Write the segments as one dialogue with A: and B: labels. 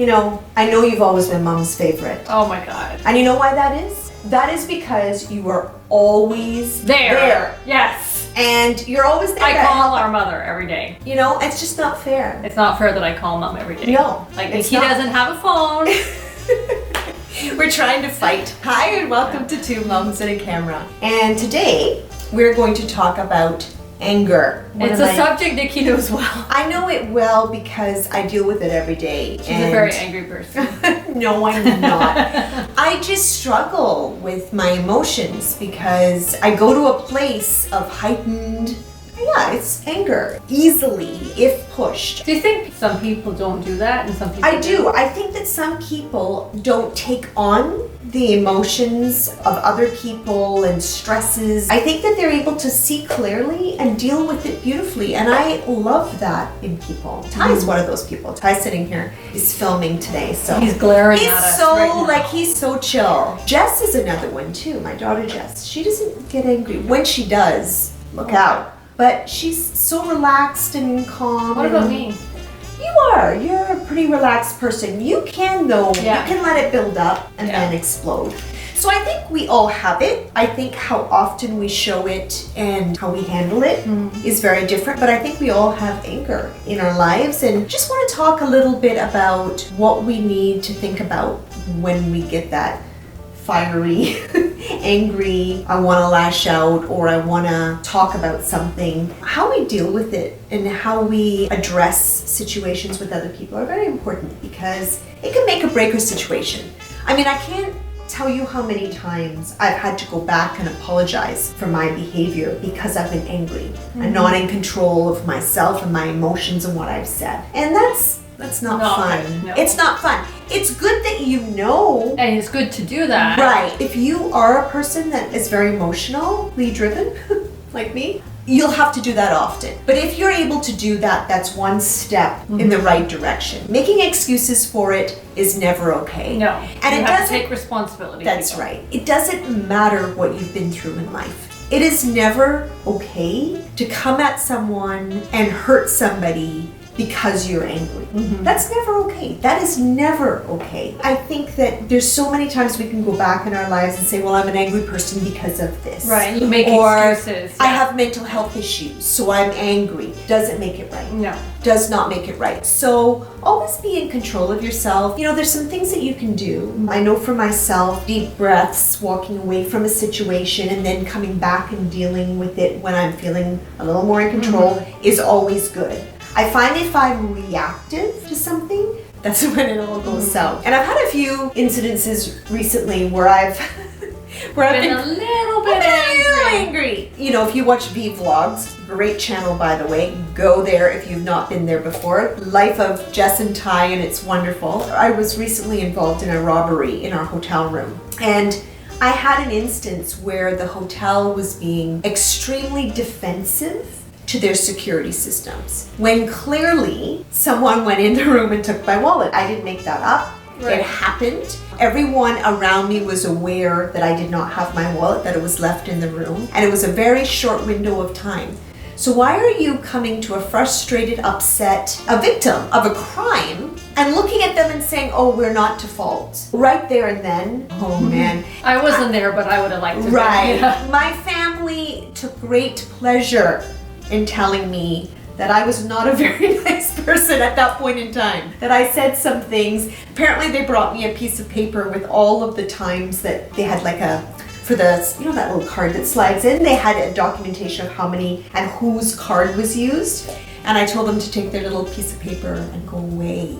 A: I know you've always been Mom's favorite.
B: Oh my God.
A: And you know why that is? That is because you are always there.
B: Yes.
A: And you're always there.
B: I call our mother every day.
A: It's just not fair.
B: It's not fair that I call Mom every day.
A: No.
B: Like, he doesn't have a phone.
A: We're trying to fight. Hi, and welcome to Two Moms and a Camera. And today, we're going to talk about anger.
B: It's a subject Nikki knows well.
A: I know it well because I deal with it every day.
B: She's a very angry person.
A: No, I'm not. I just struggle with my emotions because I go to a place of heightened, it's anger, easily, if pushed.
B: Do you think some people don't do that and some people
A: I do. I think that some people don't take on the emotions of other people and stresses. I think that they're able to see clearly and deal with it beautifully, and I love that in people. Ty is one of those people. Ty sitting here is filming today, so
B: he's glaring at us right now.
A: He's so chill. Jess is another one too. My daughter Jess. She doesn't get angry. When she does, look out. But she's so relaxed and calm.
B: What about me?
A: You're a pretty relaxed person. You can though, you can let it build up and then explode. So I think we all have it. I think how often we show it and how we handle it is very different, but I think we all have anger in our lives, and just want to talk a little bit about what we need to think about when we get that fiery, angry, I want to lash out, or I want to talk about something. How we deal with it and how we address situations with other people are very important, because it can make or break a situation. I mean, I can't tell you how many times I've had to go back and apologize for my behavior because I've been angry and not in control of myself and my emotions and what I've said. And that's not fun.
B: No.
A: It's not fun. It's good that you know.
B: And it's good to do that.
A: Right. If you are a person that is very emotionally driven, like me, you'll have to do that often. But if you're able to do that, that's one step in the right direction. Making excuses for it is never okay.
B: No.
A: And
B: you
A: it
B: have
A: doesn't
B: to take responsibility.
A: That's right. It doesn't matter what you've been through in life. It is never okay to come at someone and hurt somebody because you're angry. That's never okay. That is never okay. I think that there's so many times we can go back in our lives and say, well, I'm an angry person because of this.
B: Right, you make excuses.
A: I have mental health issues, so I'm angry. Doesn't make it right.
B: No.
A: Does not make it right. So always be in control of yourself. There's some things that you can do. I know for myself, deep breaths, walking away from a situation and then coming back and dealing with it when I'm feeling a little more in control is always good. I find if I'm reactive to something, that's when it all goes south. And I've had a few incidences recently where I've been
B: a little bit angry.
A: If you watch V Vlogs, great channel by the way, go there if you've not been there before. Life of Jess and Ty, and it's wonderful. I was recently involved in a robbery in our hotel room, and I had an instance where the hotel was being extremely defensive to their security systems, when clearly someone went in the room and took my wallet. I didn't make that up. Right. It happened. Everyone around me was aware that I did not have my wallet, that it was left in the room, and it was a very short window of time. So why are you coming to a frustrated, upset, a victim of a crime, and looking at them and saying, oh, we're not to fault? Right there and then, oh man.
B: I wasn't there, but I would have liked to be.
A: Right. My family took great pleasure in telling me that I was not a very nice person at that point in time, that I said some things. Apparently they brought me a piece of paper with all of the times that they had for the, that little card that slides in, they had a documentation of how many and whose card was used. And I told them to take their little piece of paper and go away.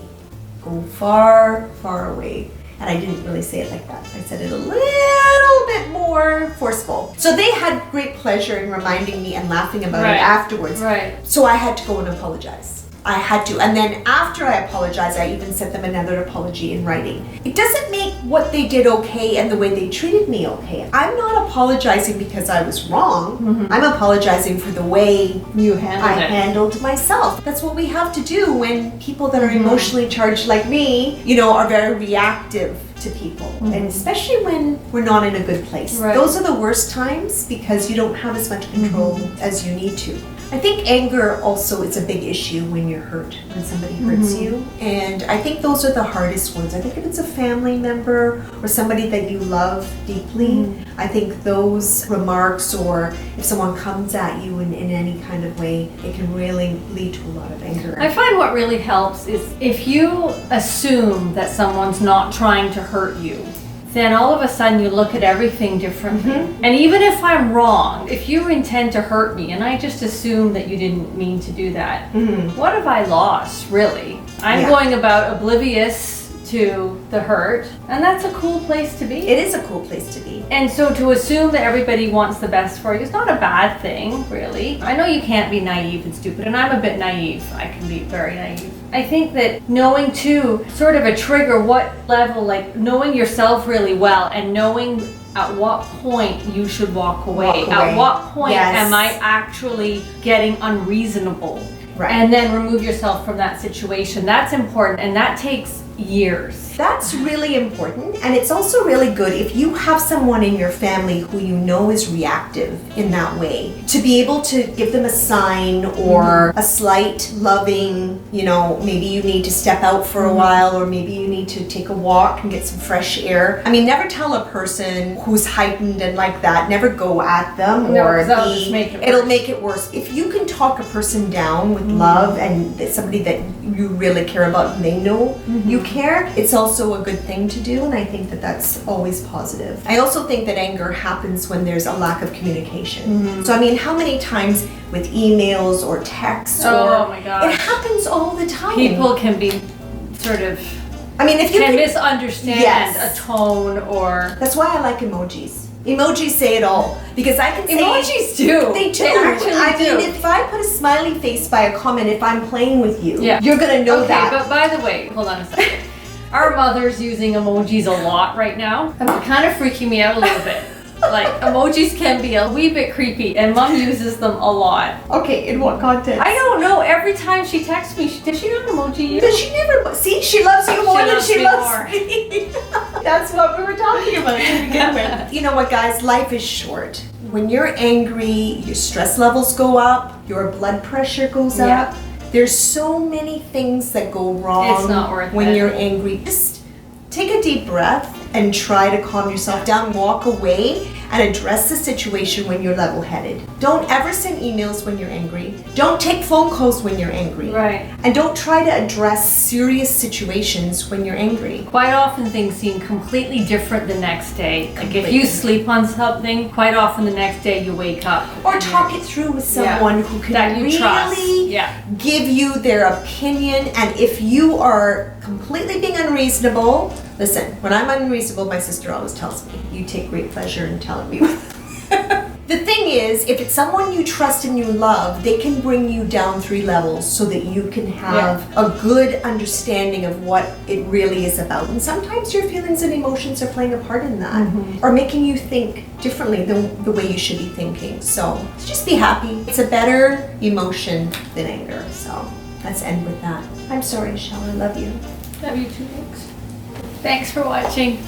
A: Go far, far away. And I didn't really say it like that. I said it a little bit more forceful. So they had great pleasure in reminding me and laughing about it afterwards.
B: Right.
A: So I had to go and apologize. I had to. And then after I apologized, I even sent them another apology in writing. It doesn't make what they did okay and the way they treated me okay. I'm not apologizing because I was wrong. I'm apologizing for the way I handled myself. That's what we have to do when people that are emotionally charged like me, are very reactive to people, and especially when we're not in a good place. Those are the worst times because you don't have as much control as you need to. I think anger also is a big issue when you're hurt, when somebody hurts you. And I think those are the hardest ones. I think if it's a family member or somebody that you love deeply, I think those remarks, or if someone comes at you in any kind of way, it can really lead to a lot of anger.
B: I find what really helps is if you assume that someone's not trying to hurt you, then all of a sudden you look at everything differently. And even if I'm wrong, if you intend to hurt me and I just assume that you didn't mean to do that, what have I lost, really? I'm going about oblivious to the hurt, and that's a cool place to be.
A: It is a cool place to be.
B: And so to assume that everybody wants the best for you is not a bad thing, really. I know you can't be naive and stupid, and I'm a bit naive. I can be very naive. I think that knowing too, sort of a trigger, what level, like knowing yourself really well and knowing at what point you should walk away. At what point am I actually getting unreasonable?
A: Right.
B: And then remove yourself from that situation. That's important, and that takes years.
A: That's really important, and it's also really good if you have someone in your family who you know is reactive in that way, to be able to give them a sign or a slight loving, maybe you need to step out for a while, or maybe you need to take a walk and get some fresh air. I mean, never tell a person who's heightened and like that, never go at them, or
B: just make it worse.
A: It'll make it worse. If you can talk a person down with love, and it's somebody that you really care about and they know you care, it's also a good thing to do, and I think that that's always positive. I also think that anger happens when there's a lack of communication. So I mean, how many times with emails or texts,
B: oh my gosh,
A: it happens all the time.
B: People can be sort of,
A: I mean, if you
B: can misunderstand a tone, or
A: that's why I like emojis. Emojis say it all, because I can say
B: emojis do.
A: They do.
B: They actually do.
A: mean, if I put a smiley face by a comment, if I'm playing with you,
B: Yeah.
A: you're gonna know that.
B: But by the way, hold on a second. Our mother's using emojis a lot right now. And it's kind of freaking me out a little bit. Like, emojis can be a wee bit creepy, and Mom uses them a lot.
A: Okay, in what context?
B: I don't know. Every time she texts me, does she not emoji you?
A: Does she never? See, she loves you more than she loves
B: more.
A: me. That's what we were talking about to begin with. You know what, guys? Life is short. When you're angry, your stress levels go up, your blood pressure goes up. There's so many things that go wrong.
B: It's not worth
A: when
B: it.
A: you're angry. Just take a deep breath and try to calm yourself down, walk away, and address the situation when you're level-headed. Don't ever send emails when you're angry. Don't take phone calls when you're angry.
B: Right.
A: And don't try to address serious situations when you're angry.
B: Quite often things seem completely different the next day. Like if you sleep on something, quite often the next day you wake up.
A: Or talk it through with someone who can
B: that you
A: really
B: trust.
A: give you their opinion. And if you are completely being unreasonable, listen, when I'm unreasonable, my sister always tells me, you take great pleasure in telling me. The thing is, if it's someone you trust and you love, they can bring you down 3 levels so that you can have a good understanding of what it really is about. And sometimes your feelings and emotions are playing a part in that, or making you think differently than the way you should be thinking. So just be happy. It's a better emotion than anger. So let's end with that. I'm sorry, Michelle. I love you.
B: Love you too. Thanks for watching.